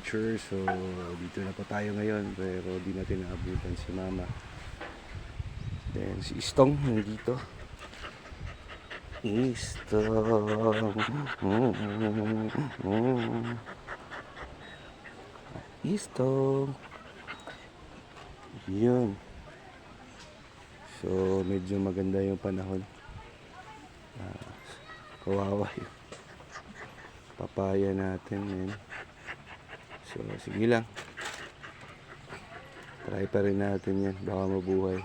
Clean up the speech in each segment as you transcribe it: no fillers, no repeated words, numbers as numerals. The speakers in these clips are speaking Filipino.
ka-adventure. So dito na po tayo ngayon, pero di natin naabutan si Mama. Then si Istong nandito. Istong. Istong. Yun. So medyo maganda yung panahon. Kawawa yung papaya natin, men. So sige lang, try pa rin natin yan, baka mabuhay.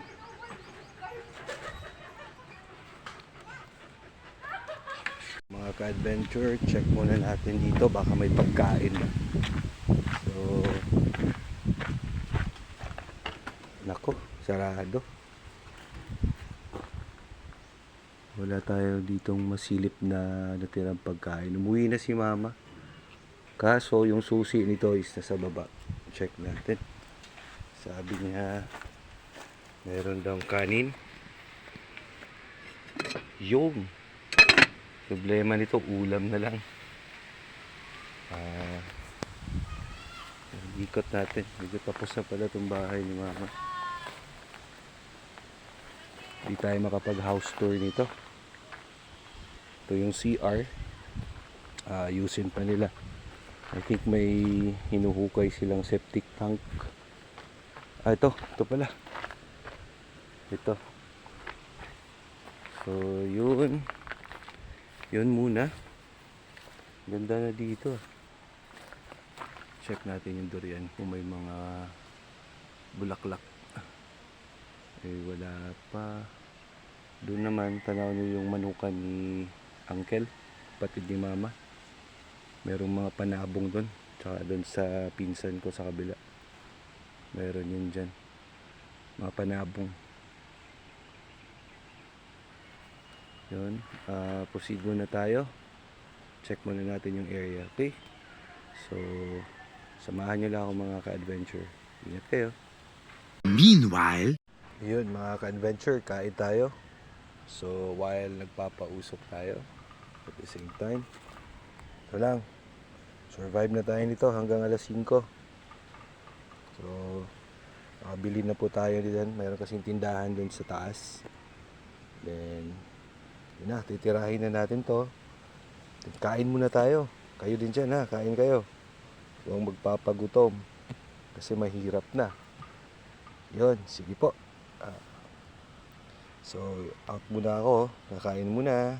Mga ka-adventure, check muna natin dito, baka may pagkain na. So nako, sarado. Wala tayo ditong masilip na natirang pagkain. Umuwi na si Mama. Kaso yung susi nito is nasa baba. Check natin. Sabi niya meron daw kanin. Yung problema nito, ulam na lang. Ikot natin. Medyo tapos na pala itong bahay ni Mama. Hindi tayo makapag house tour nito. Ito yung CR. Ayusin pa nila. I think may hinuhukay silang septic tank. Ito pala. Ito. So yun muna. Ganda na dito. Check natin yung durian kung may mga bulaklak. Wala pa. Doon naman tanaw nyo yung manukan ni Uncle, kapatid ni Mama. Merong mga panabong doon. Tsaka doon sa pinsan ko sa kabila, meron yun dyan, mga panabong. Yun, proceed muna tayo. Check muna natin yung area, okay? So samahan nyo lang ako mga ka-adventure. Ingat kayo. Meanwhile, yun mga ka-adventure, kain tayo. So while nagpapausok tayo, at the same time, ito lang, survive na tayo nito hanggang alas 5. So makabili na po tayo din. Mayroon kasing tindahan dun sa taas. Then yun na, titirahin na natin to. Kain muna tayo. Kayo din dyan, ha, kain kayo. Huwag magpapagutom kasi mahirap na. Yun, sige po. So out muna ako, kakain muna.